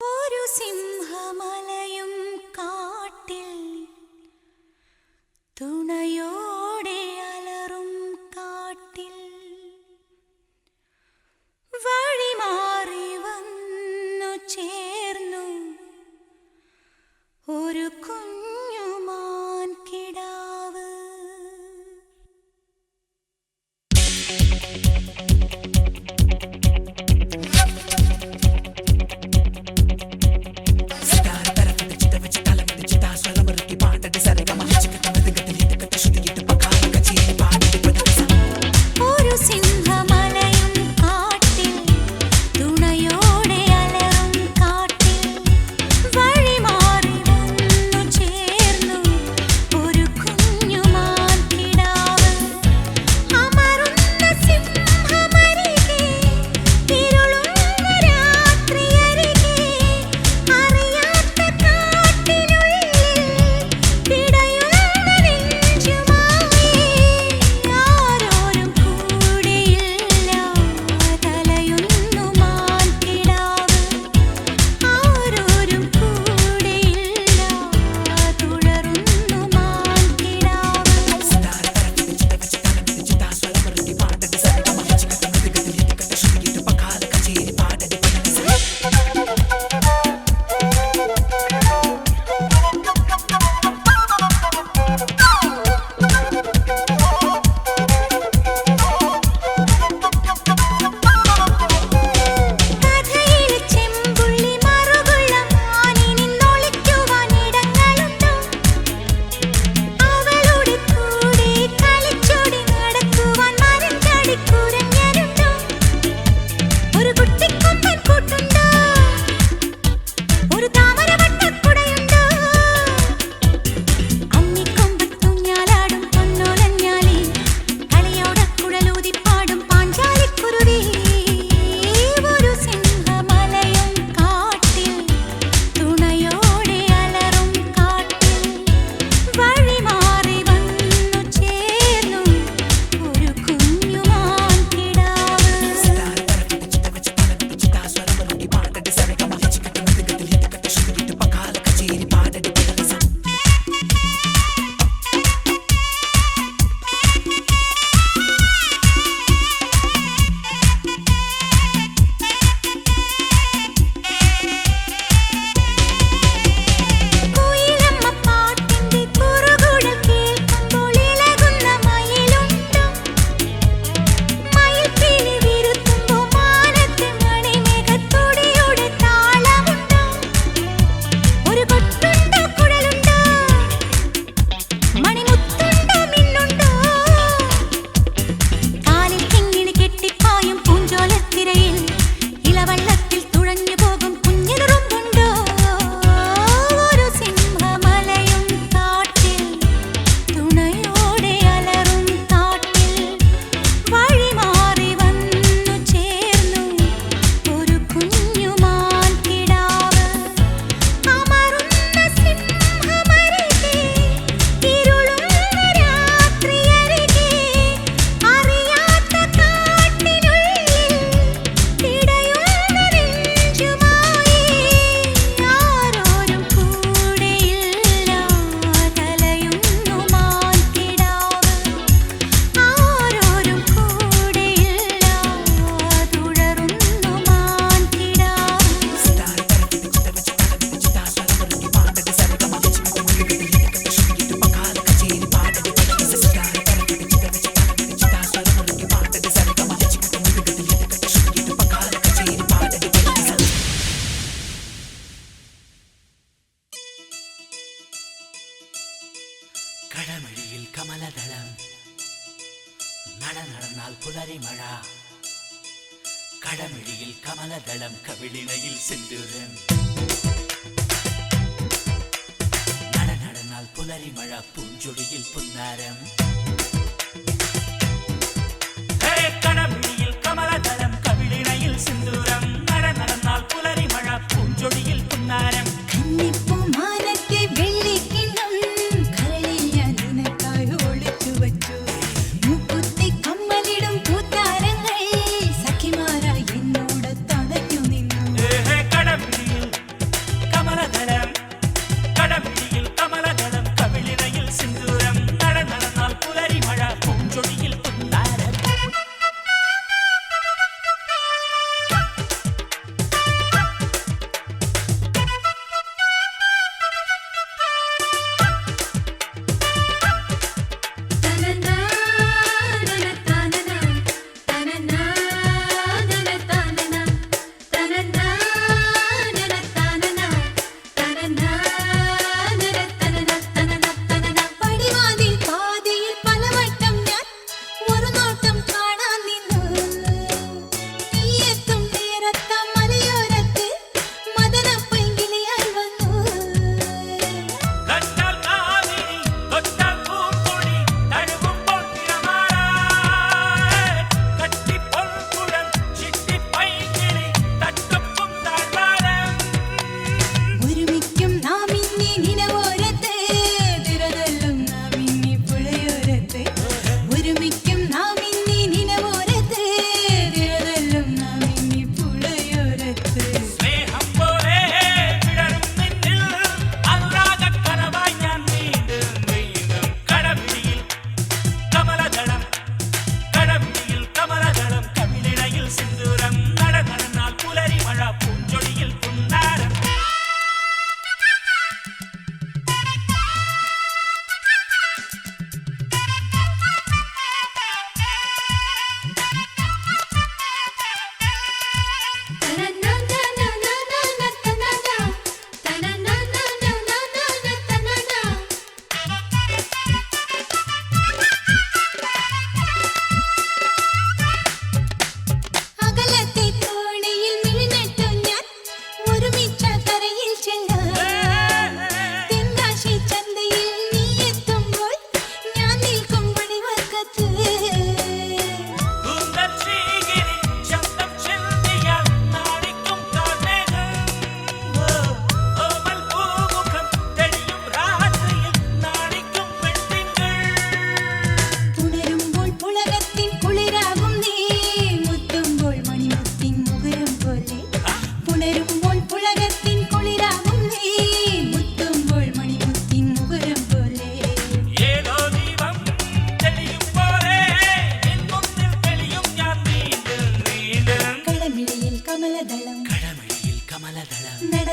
ഒരു സിംഹമലയും കാട്ടിൽ തുണയോടെ അലറും കാട്ടിൽ വഴിമാറി വന്നു ചേർന്നു ഒരു കുഞ്ഞുമാൻ കിടാവ്. കടമിഴിയിൽ കമലദളം നടന്നാൽ പുലരിമഴ. കടമിഴിയിൽ കമലദളം കവിളിണയിൽ സിന്ദൂരം നടന്നാൽ പുലരിമഴ പൂഞ്ചൊടിയിൽ പുന്നാരം. കടമിഴിയിൽ കമലദളം കവിളിണയിൽ സിന്ദൂരം നടന്നാൽ പുലരിമഴ പൂഞ്ചൊടിയിൽ പുന്നാരം.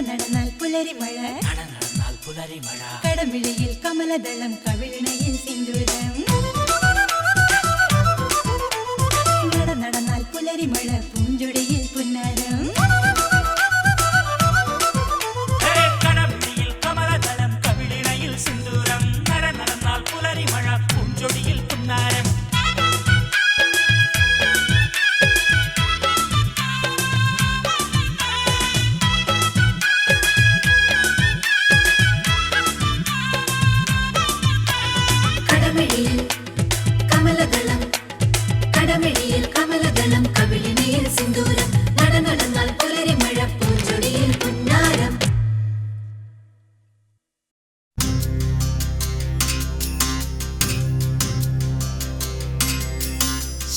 നടന്നാൽ പുലരിമഴ നടന്നാൽ പുലരിമഴ കടമിഴിയിൽ കമലദളം കവിളിണയിൽ സിന്ദൂരം നടന്നാൽ പുലരിമഴ പൂഞ്ചൊടിയിൽ പുന്നാരം കടമിഴിയിൽ കമലദളം കവിളിണയിൽ സിന്ദൂരം നടന്നാൽ പുലരിമഴ പൂഞ്ചൊടിയിൽ പുന്നാരം കടമിഴിയിൽ കമലദളം കവിളിണയിൽ സിന്ദൂരം നടന്നാൽ പുലരിമഴ പൂഞ്ചൊടിയിൽ പുന്നാരം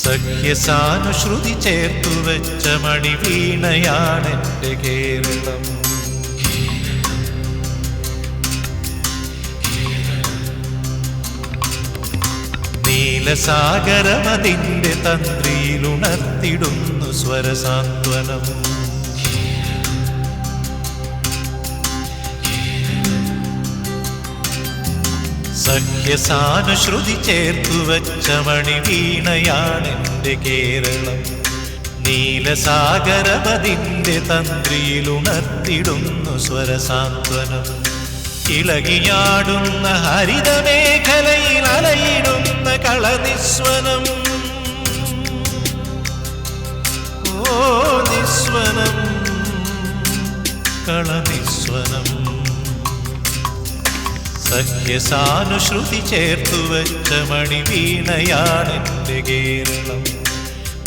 സഖ്യസാനുശ്രുതി ചേർത്തു വെച്ച മണിവീണയാണെന്റെ കേരളം. നീലസാഗരമതിന്റെ തന്ത്രിയിലുണർത്തിടുന്നു സ്വരസാന്ത്വനം. സഖ്യസാനുശ്രുതി ചേർത്തു വച്ച മണിവീണയാണെന്റെ കേരളം. നീലസാഗരമതിന്റെ തന്ത്രിയിലുണർത്തിടുന്നു സ്വരസാന്ത്വനം. ഇളകിയാടുന്ന ഹരിതമേഖലയിൽ അലയിടുന്ന കളനിസ്വനം. ഓ നിസ്വനം, കളനിസ്വനം. സഖ്യസാനുശ്രുതി ചേർത്തു വച്ച മണിവീണയാണെന്റെ കേരളം.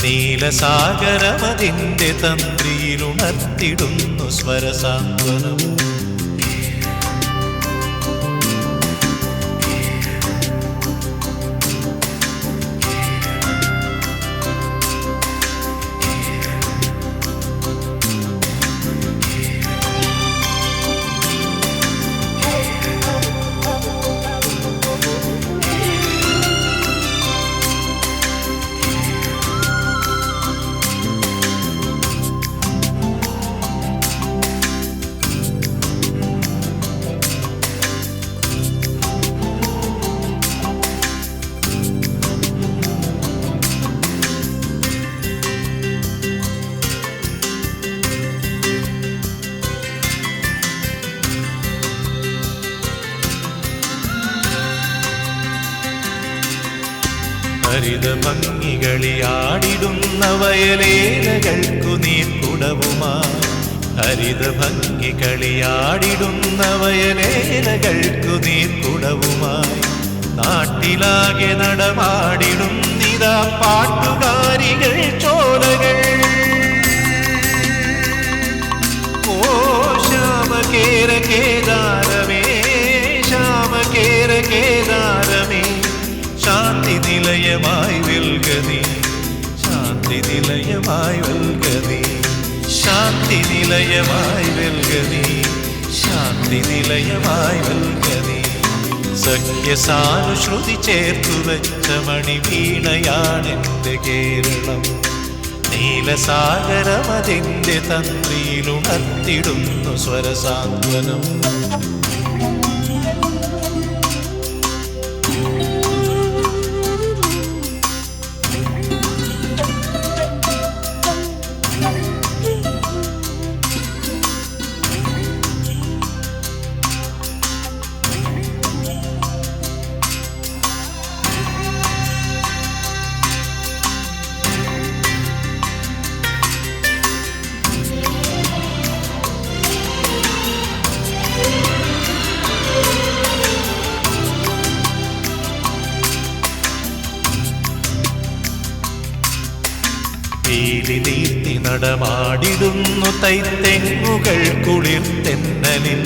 നീലസാഗരമതിന്റെ തന്ത്രിയിലുണർത്തിടുന്നു സ്വരസാന്ത്വനം. ഹരിതഭംഗികളിയാടിടുന്ന വയലേലകൾക്കു നീർക്കുടവുമായി. ഹരിതഭംഗികളിയാടിടുന്ന വയലേലകൾക്കു നീർക്കുടവുമായി. നാട്ടിലാകെ നടമാടിടുന്നിതാ പാട്ടുകാരികൾ ചോലകൾ. ഓ ശ്യാമകേര കേദാരമേ, ശ്യാമകേര കേദാരമേ, ശാന്തി നിലയമായി വെൽകനീ, ശാന്തി നിലയമായി വെൽകനീ, ശാന്തി നിലയമായി വെൽകനീ, ശാന്തി നിലയമായി വെൽകനീ. സഖ്യസാനുശ്രുതി ചേർത്തു വെച്ച മണിവീണയാണെന്റെ കേരളം. നീലസാഗരമതിന്റെ തന്ത്രിയിലുണർത്തിടുന്നു സ്വരസാന്ത്വനം. പീലി നീർത്തി നടമാടിടുന്നു തൈത്തെങ്ങുകൾ കുളിർത്തെന്നലിൽ.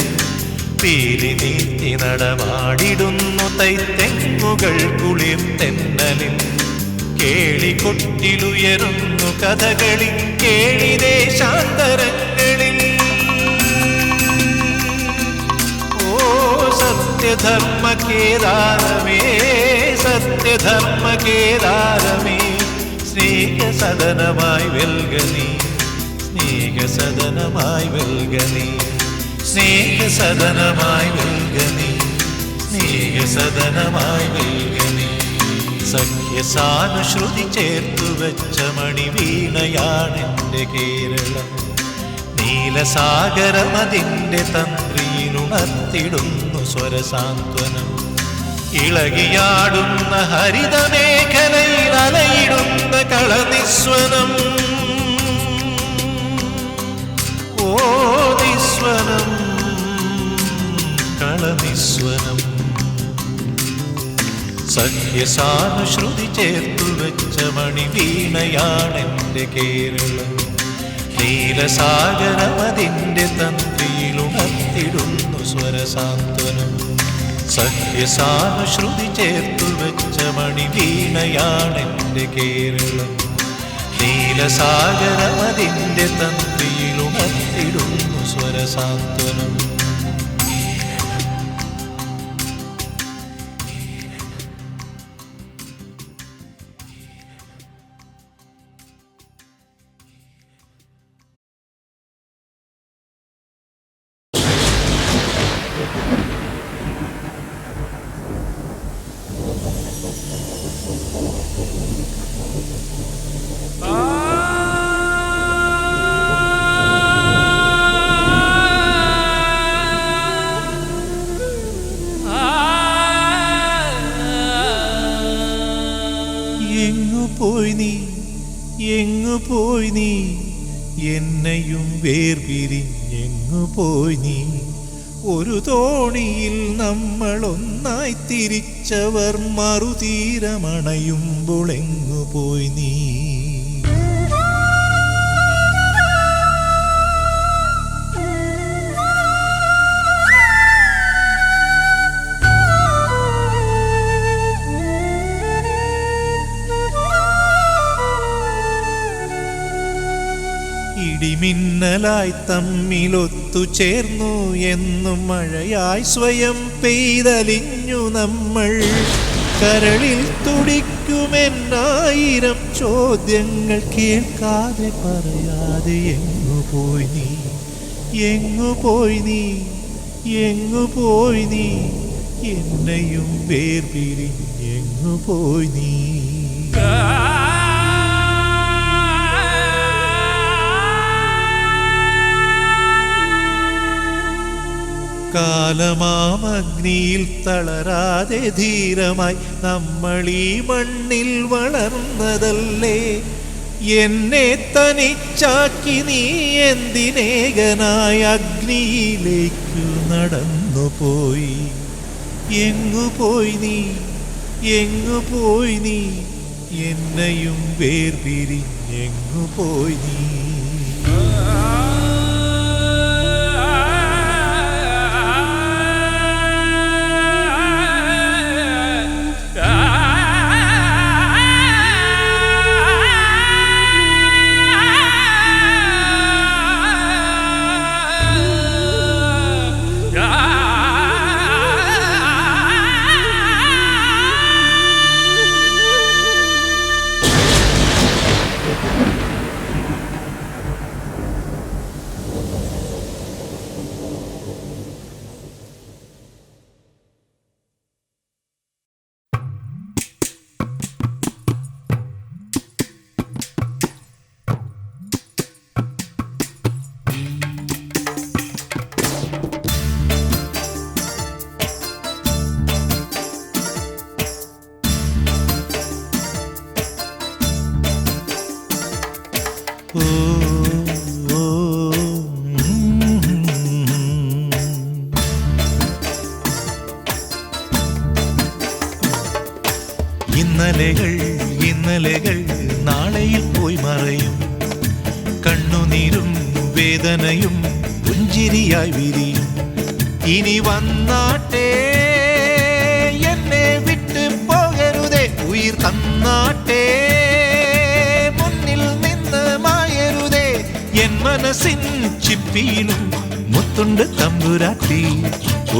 പീലി നീർത്തി നടമാടിടുന്നു തൈത്തെങ്ങുകൾ കുളിർത്തെന്നലിൽ. കേളികൊട്ടിലുയരുന്നു കഥകളി കേളിദേശാന്തരങ്ങളിൽ. ഓ സത്യധർമ്മ കേദാരമേ, സത്യധർമ്മ കേദാരമേ, സ്നേഹസദനമായി വെൽകനീ, സ്നേഹസദനമായി വെൽകനീ, സ്നേഹസദനമായി വെൽകനീ, സ്നേഹസദനമായി വെൽകനീ. സഖ്യസാനുശ്രുതി ചേർത്തു വെച്ച മണിവീണയാണെൻ്റെ കേരളം. നീലസാഗരമതിൻ്റെ തന്ത്രിയിലുണർത്തിടുന്നു സ്വരസാന്ത്വനം. ഇളകിയാടുന്ന ഹരിതമേഖലയിൽ അലയിടുന്ന കളനിസ്വനം. ഓ നിസ്വനം, കളനിസ്വനം. സഖ്യസാനുശ്രുതി ചേർത്തു വെച്ച മണിവീണയാണെൻ്റെ കേരളം. നീലസാഗരമതിൻ്റെ തന്ത്രിയിലുണർത്തിടുന്നു സ്വരസാന്ത്വനം. സഖ്യസാനുശ്രുതി ചേർത്തു വെച്ച മണിവീണയാണെൻ്റെ കേരളം. നീലസാഗരമതിൻ്റെ തന്ത്രിയിലുണർത്തിടുന്നു സ്വരസാന്ത്വനം. എങ്ങു പോയി നീ, എന്നെയും വേർപിരിഞ്ഞെങ്ങു പോയി നീ. ഒരു തോണിയിൽ നമ്മൾ ഒന്നായി തിരിച്ചവർ മറുതീരമണയുമ്പോൾ എങ്ങു പോയി നീ. ഇടിമിന്നലായി തമ്മിലൊത്തു ചേർന്നു എന്നും മഴയായി സ്വയം പെയ്തലിഞ്ഞു നമ്മൾ. കരളിൽ തുടിക്കുമെന്നായിരം ചോദ്യങ്ങൾ കേൾക്കാതെ പറയാതെ എങ്ങു പോയി നീ, എങ്ങു പോയി നീ, എങ്ങു പോയി നീ. എന്നെയും വേർപിരിഞ്ഞെങ്ങു പോയി നീ. കാലമാമഗ്നിയിൽ തളരാതെ ധീരമായി നമ്മൾ ഈ മണ്ണിൽ വളർന്നതല്ലേ. എന്നെ തനിച്ചാക്കി നീ എന്തിനേകനായ അഗ്നിയിലേക്കു നടന്നുപോയി. എങ്ങു പോയി നീ, എങ്ങു പോയി നീ. എന്നെയും വേർപിരിഞ്ഞെങ്ങു പോയി നീ. ഇന്നലെകൾ നാളെയിൽ പോയി മറയും. കണ്ണുനീരും വേദനയും പുഞ്ചിരിയായി വിരിയും. ഇനി വന്നാട്ടെ, എന്നെ വിട്ട് പോകരുതേ. ഉയിർ തന്നാട്ടെ, മുന്നിൽ നിന്ന് മായരുതേ. എൻ മനസ്സിൻ ചിപ്പിയിലും മുത്തുണ്ട് തമ്പുരാട്ടി,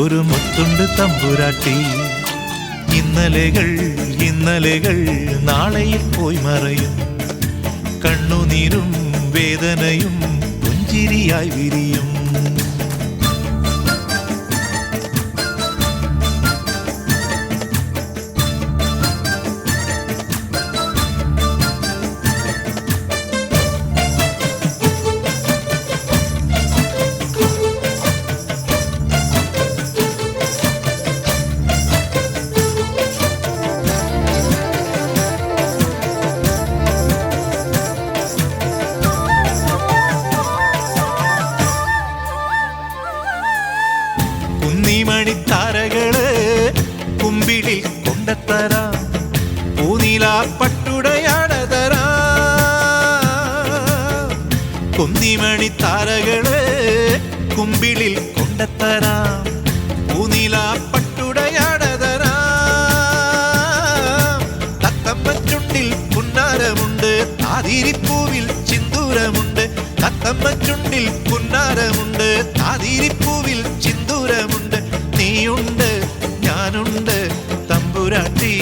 ഒരു മുത്തുണ്ട് തമ്പുരാട്ടി. ഇന്നലെകൾ നാളെയിൽ പോയി മറയും. കണ്ണുനീരും വേദനയും പുഞ്ചിരിയായി വിരിയും. കൊണ്ടത്തരാം പൂനിലാ പട്ടുടയാടതരാം കുന്തിമണി താരകള് കുമ്പിളിൽ കൊണ്ടത്തരാം പൂനിലാ പട്ടുടയാടതരാം തത്തമ്മ ചുണ്ടിൽ പുന്നാരമുണ്ട് താതിരിപ്പൂവിൽ ചിന്തൂരമുണ്ട് തത്തമ്മ ചുണ്ടിൽ പുന്നാരമുണ്ട് താതിരിപ്പൂവിൽ ചിന്തൂരമുണ്ട് നീയുണ്ട് ഞാനുണ്ട് തമ്പുരാട്ടി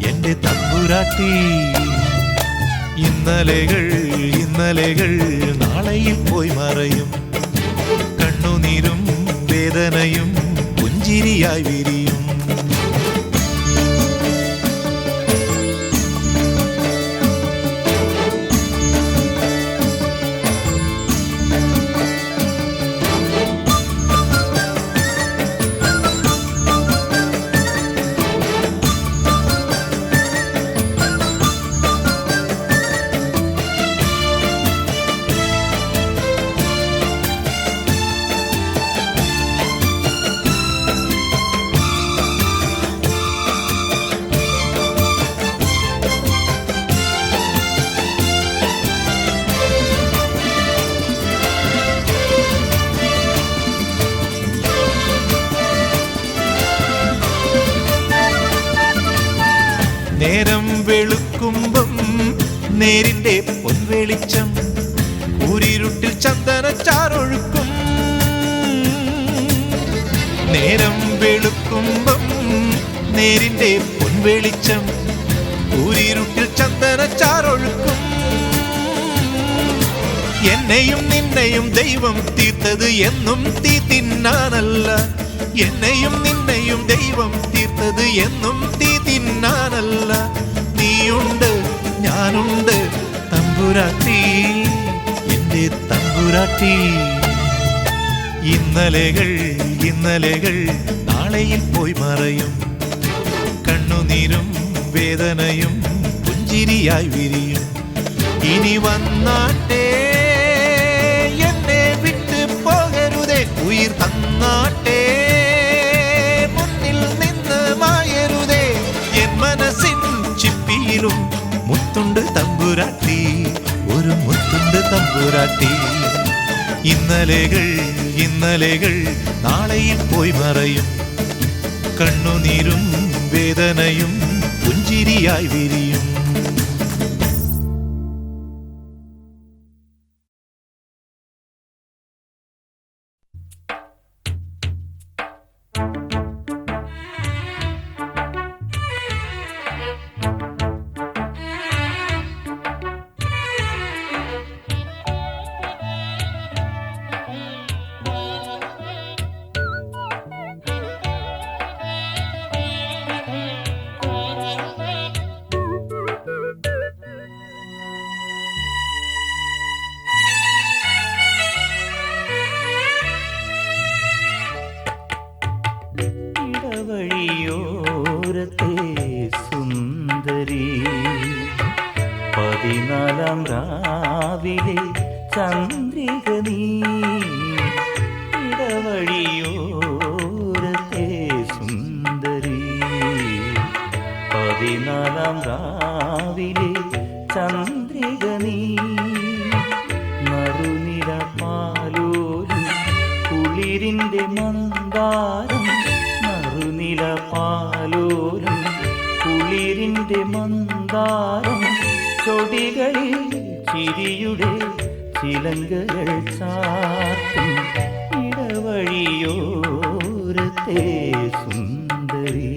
എന്റെ തമ്പുരാട്ടി ഇന്നലെകൾ ഇന്നലെകൾ നാളെയിൽ പോയി മറയും കണ്ണുനീരും വേദനയും പുഞ്ചിരിയായി വിരിയും നേരം വെളുക്കുമ്പം നേരിന്റെ പൊൻവെളിച്ചം ഊരിരുട്ടിൽ ചന്ദനച്ചാറൊഴുക്കും നേരം വെളുക്കുമ്പം നേരിന്റെ പൊൻവെളിച്ചം ഊരിരുട്ടിൽ ചന്ദനച്ചാറൊഴുക്കും എന്നെയും നിന്നെയും ദൈവം തീർത്തത് എന്നും തീ തിന്നാനല്ല എന്നെയും നിന്നെയും ദൈവം തീർത്തത് എന്നും തീ തിന്നാനല്ല നീയുണ്ട് ഞാനുണ്ട് തമ്പുരാട്ടി എന്റെ തമ്പുരാട്ടി ഇന്നലെകൾ ഇന്നലെകൾ നാളെയിൽ പോയി മറയും കണ്ണുനീരും വേദനയും പുഞ്ചിരിയായി വിരിയും ഇനി വന്നാട്ടെ എന്നെ വിട്ട് പോകരുതേ ഉയിർ തന്നാട്ടെ മുന്നിൽ നിന്ന് മായരുതേ എൻ മനസ്സിൻ ചിപ്പിയിലും മുത്തുണ്ട് തമ്പുരാട്ടി ഒരു മുത്തുണ്ട് തമ്പുരാട്ടി ഇന്നലെകൾ ഇന്നലെകൾ നാളെയിൽ പോയി മറയും കണ്ണുനീരും വേദനയും പുഞ്ചിരിയായി വിരിയും വഴിയോരത്തെ സുന്ദരി 14 രാവിലെ ചന്ദ്രിക നീ ഇടവഴിയോരത്തെ സുന്ദരി 14 രാവിലെ ചന്ദ്രിക നീ നറുനിര പാലോലും കുളിരിൻ്റെ മന്ദാരം നറുനില പാലോലും കുളിരിൻ്റെ മന്ദാരം ചൊടികളിൽ ചിരിയുടെ ചിലങ്കകൾ ചാർത്തും ഇടവഴിയോരത്തെ സുന്ദരി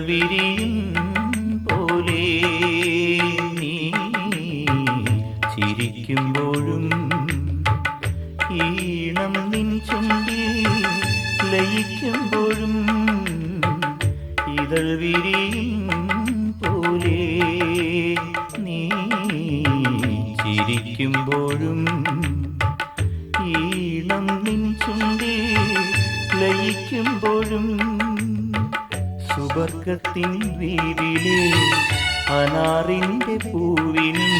വിരിയും പോലെ നീ ചിരിക്കുമ്പോഴും ഈണം നിൻ ചുണ്ടിൽ ലയിക്കുമ്പോഴും ഇതൾ വിരിയും പോലെ നീ ചിരിക്കുമ്പോഴും ഈണം നിൻ ചുണ്ടിൽ ലയിക്കുമ്പോഴും സുവർഗത്തിൻ വീതിയിലെ അനാറിൻ്റെ പൂവിനും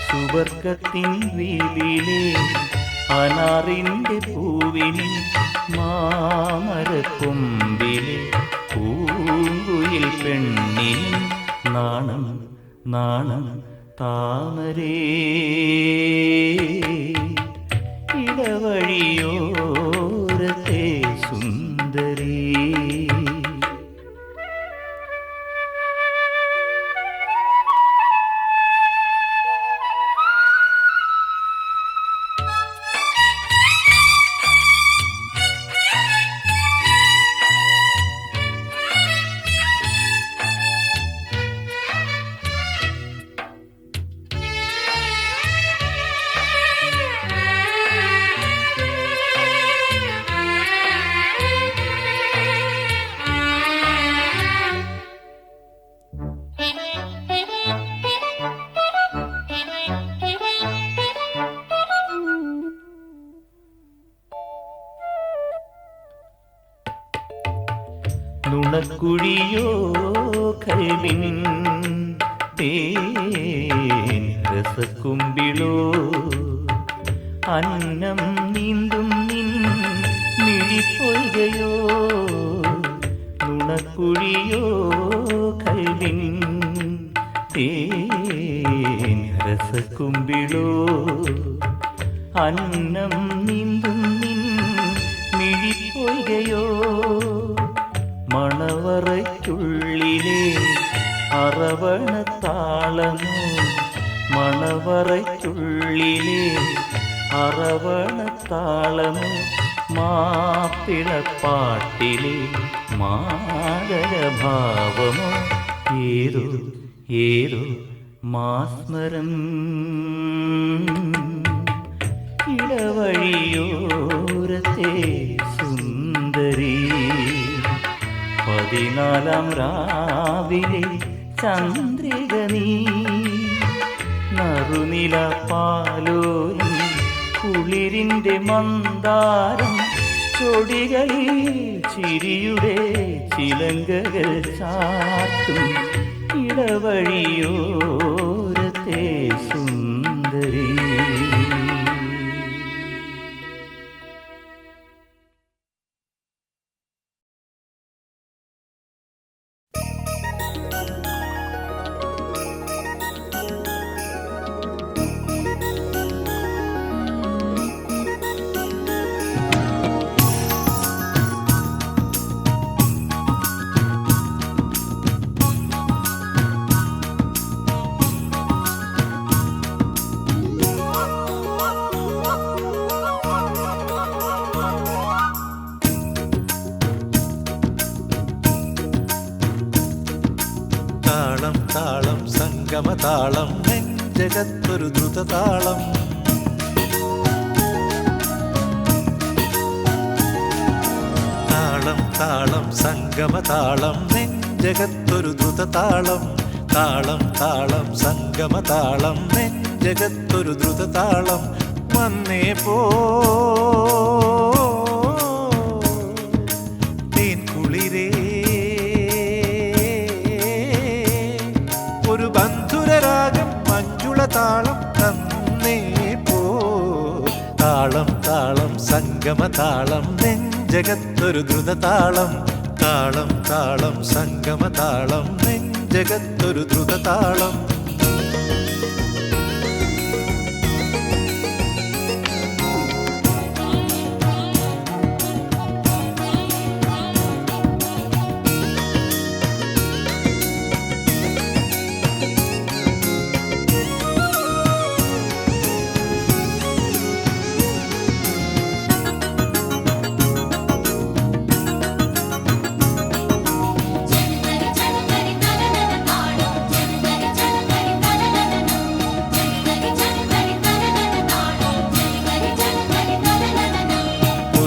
സുവർഗത്തിൻ വീതിയിലെ അനാറിൻ്റെ പൂവിനും മാമരക്കൊമ്പിലെ പൂങ്കുയിൽ പെണ്ണിനും നാണം നാണം താമരേ ഇടവഴിയോരത്തെ സുന്ദരീ. നുണക്കുഴിയോ കൽവിൻ തേൻ രസക്കുമ്പിളോ അന്നം നീന്തും നിൻ മിഴിപ്പൊയ്കയോ നുണക്കുഴിയോ കൽവിൻ തേൻ രസക്കുമ്പിളോ അന്നം നീന്തും നിൻ മിഴിപ്പൊയ്കയോ മണവറയ്ക്കുള്ളിലെ അറവണത്താളമോ മണവറയ്ക്കുള്ളിലെ അറവണത്താളമോ മാപ്പിളപ്പാട്ടിലെ മാതരഭാവമോ ഏതോ ഏതോ മാസ്മരം ഇടവഴിയോരത്തെ സുന്ദരീ. 14 രാവിലെ ചന്ദ്രിക നീ നറുനില പാലോലും കുളിരിൻ്റെ മന്ദാരം ചൊടികളിൽ ചിരിയുടെ ചിലങ്കകൾ ചാർത്തും ഇടവഴിയോരത്തെ സുന്ദരീ. താളം താളം സംഗമതാളം നെഞ്ചകത്തൊരു ദ്രുതതാളം. താളം താളം സംഗമതാളം നെഞ്ചകത്തൊരു ദ്രുതതാളം. താളം താളം സംഗമതാളം നെഞ്ചകത്തൊരു ദ്രുതതാളം. വന്നേ പോ തേൻ കുളിരേ ഒരു ബന്ധുരരാഗം മഞ്ജുളതാളം തന്നേ പോ. താളം താളം സംഗമതാളം നെഞ്ചകത്തൊരു ദ്രുതതാളം. താളം താളം സംഗമതാളം നെഞ്ചകത്തൊരു ദ്രുതതാളം. ജനതര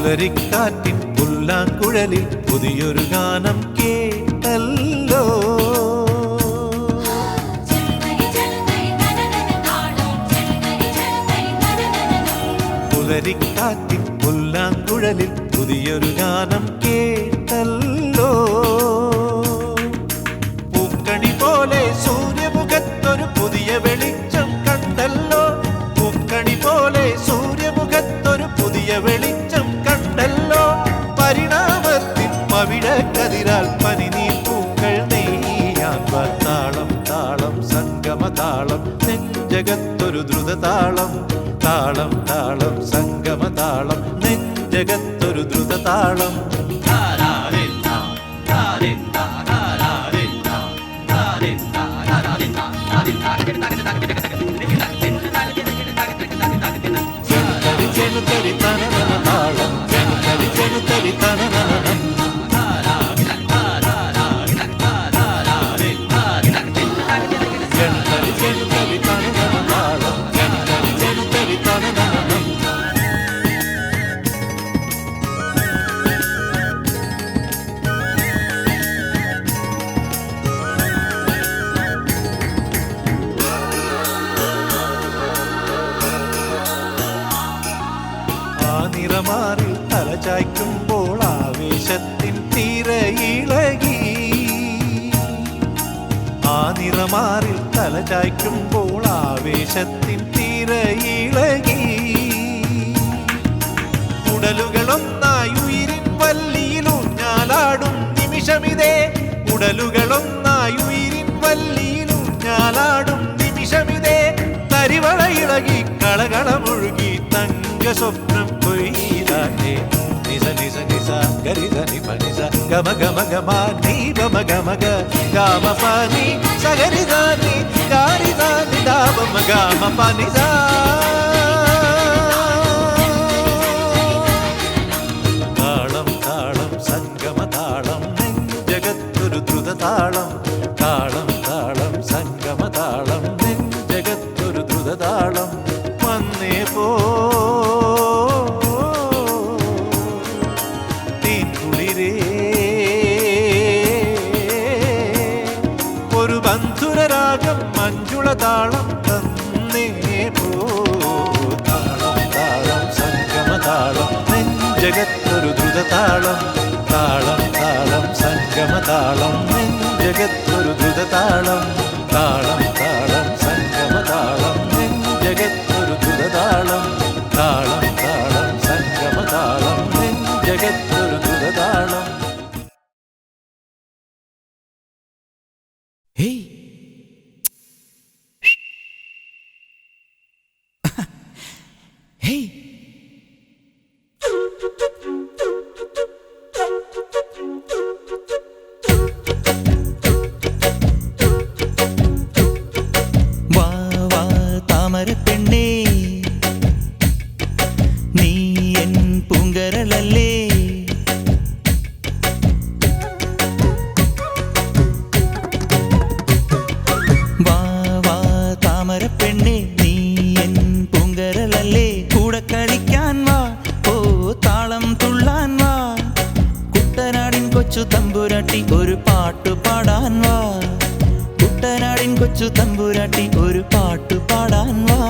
പുലരിക്കാറ്റിൻ പുല്ലാങ്കുഴലിൽ പുതിയൊരു ഗാനം കേട്ടല്ലോ. പുലരിക്കാറ്റിൻ പുല്ലാങ്കുഴലിൽ പുതിയൊരു ഗാനം കേട്ടല്ലോ. പൂക്കണി പോലെ സൂര്യമുഖത്തൊരു പുതിയ വെളിച്ചം കണ്ടല്ലോ. പൂക്കണി പോലെ സൂര്യമുഖത്തൊരു പുതിയ വെളിച്ചം കണ്ടല്ലോ. പരിണാമത്തിൻ പവിഴക്കതിരാൽ പനിനീർ പൂക്കൾ നെയ്യാൻ താളം താളം സംഗമതാളം നെഞ്ചകത്തൊരു ദ്രുതതാളം. താളം താളം സംഗമതാളം നെഞ്ചകത്തൊരു ദ്രുതതാളം. ചെറുതരി തനനന താളം ചെറുതരി തനനനം. ചെറുതരി തനനന താളം ചെറുതരി തനനനം. നിറമാറിൽ തലചായ്ക്കുമ്പോൾ ആവേശത്തിൻ തിരയിളകി. ആ നിറമാറിൽ തലചായ്ക്കുമ്പോൾ ആവേശത്തിൻ തിരയിളകി. ഉടലുകളൊന്നായി ഉയിരിൻ വല്ലിയിലൂഞ്ഞാലാടും നിമിഷമിതേ. ഉടലുകളൊന്നായി ഉയിരിൻ വല്ലിയിലൂഞ്ഞാലാടും നിമിഷമിതേ. തരിവള ഇളകി കളകളമൊഴുകി തങ്ക സ്വപ്നം കൊയ്താട്ടേ. നിസ നിസ നിസ ഗരിത നിപ നിസ ഗമ ഗമ ഗമ നീ ഗമ ഗമ ഗ ഗാമ പനി സഗരിത നി ഗാരിത നി ദാമ ഗാമ പനി സ. താളം താളം സംഗമതാളം നെഞ്ചകത്തൊരു ദ്രുതതാളം. താളം താളം സംഗമതാളം നെഞ്ചകത്തൊരു ദ്രുതതാളം. വന്നേ പോ തീൻകുളിരേ ഒരു ബന്ധുരരാഗം മഞ്ജുളതാളം തന്നേ പോ. താളം താളം സംഗമതാളം നെഞ്ചകത്തൊരു ദ്രുതതാളം. താളം താളം സംഗമതാളം നെഞ്ചകത്തൊരു ദ്രുതതാളം. താളം താളം സംഗമതാളം നെഞ്ചകത്തൊരു ദ്രുതതാളം. താളം താളം സംഗമതാളം നെഞ്ചകത്തൊരു ദ്രുതതാളം. Hey! Hey! വാ വാ താമരപ്പെണ്ണേ, നീ എൻ പൂങ്കരളല്ലേ. വാ വാ താമരപ്പെണ്ണേ, നീ എൻ പൂങ്കരളല്ലേ. കൂടെ കളിക്കാൻ വാ, ഓ താളം തുള്ളാൻ വാ. കുട്ടനാടിൻ കൊച്ചു തമ്പുരാട്ടി ഒരു പാട്ടു പാടാൻ വാ. കുട്ടനാടിൻ കൊച്ചു തമ്പുരാട്ടി ഒരു പാട്ടു പാടാൻ വാ.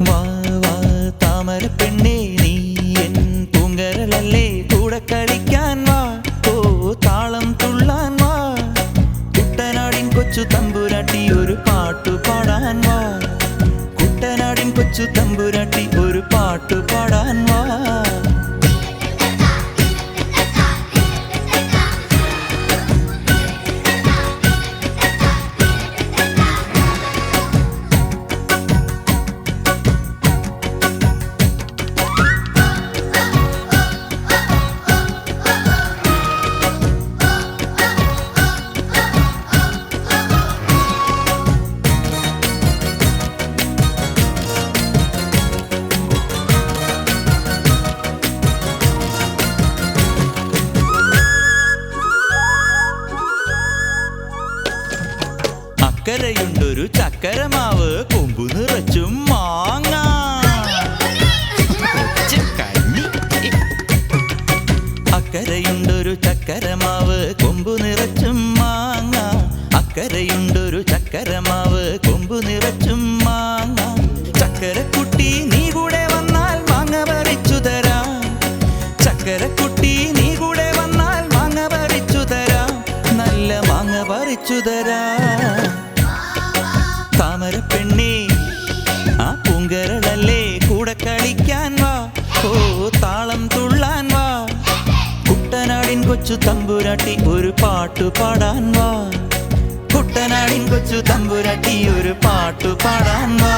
വാ വാ താമരപ്പെണ്ണേ, നീ എൻ പൂങ്കരളല്ലേ. കൂടെ കളിക്കാൻ വാ, ഓ താളം തുള്ളാൻ വാ. കുട്ടനാടിൻ കൊച്ചു തമ്പുരാട്ടി ഒരു പാട്ടു പാടാൻ വാ. കുട്ടനാടിൻ കൊച്ചു തമ്പുരാട്ടി ഒരു പാട്ടു പാടാൻ വാ. അക്കരയുണ്ടൊരു ചക്കരമാവ്, കൊമ്പു നിറച്ചും മാങ്ങ. കഞ്ഞി പെണ്ണേ ആ പൂങ്കരളല്ലേ കൂടെ കളിക്കാൻ വാ ഓ താളം തുള്ളാൻ വാ കുട്ടനാടിൻ കൊച്ചു തമ്പുരാട്ടി ഒരു പാട്ടു പാടാൻ വാ കുട്ടനാടിൻ കൊച്ചു തമ്പുരാട്ടി ഒരു പാട്ടു പാടാൻ വാ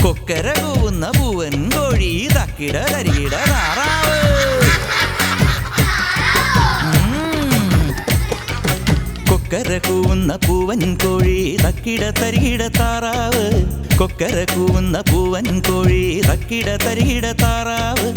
കൊക്കര കൂവുന്ന പൂവൻ കോഴി തക്കിട തരികിട താറാവ് കൊക്കര കൂവുന്ന പൂവൻ കോഴി തക്കിട തരികിട താറാവ് കൊക്കര കൂവുന്ന പൂവൻ കോഴി തക്കിട തരികിട താറാവ്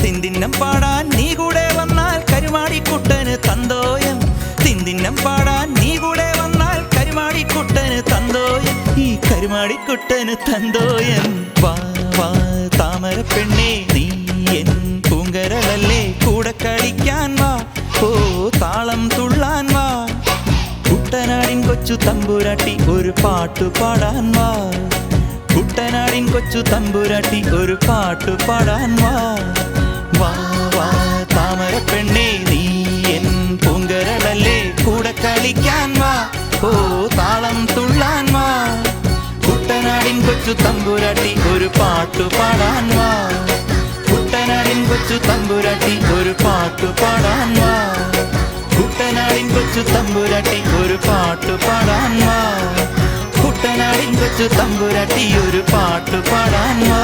തിന്തിന്നം പാടാൻ നീ കൂടെ വന്നാൽ കരുമാടിക്കുട്ടന് തന്തോയം തിന്തിന്നം പാടാൻ നീ കൂടെ വന്നാൽ കരുമാടിക്കുട്ടന് തന്തോയം ഈ കരുമാടിക്കുട്ടന് തന്തോയം വാ വാ താമര പെണ്ണേ നീ എൻ പൂങ്കരളല്ലേ കൂടെ കളിക്കാൻ വാ ഓ താളം തുള്ളാൻ വാ കുട്ടനാടിൻ കൊച്ചു തമ്പുരാട്ടി ഒരു പാട്ടു പാടാൻ വാ കുട്ടനാടിൻ കൊച്ചു തമ്പുരാട്ടി ഒരു പാട്ടു പാടാൻ വാ വാ വാ താമര പെണ്ണേ നീ എൻ പൂങ്കരളല്ലേ കൂടെ കളിക്കാൻ വാ ഓ താളം തുള്ളാൻ വാ കുട്ടനാടിൻ കൊച്ചു തമ്പുരാട്ടി ഒരു പാട്ടു പാടാൻ വാ കുട്ടനാടിൻ കൊച്ചു തമ്പുരാട്ടി ഒരു പാട്ടു പാടാൻ വാ കുട്ടനാടിൻ കൊച്ചു തമ്പുരാട്ടി ഒരു പാട്ടു പാടാൻ വാ കുട്ടനാടിൻ കൊച്ചു തമ്പുരാട്ടി ഒരു പാട്ടു പാടാൻ വാ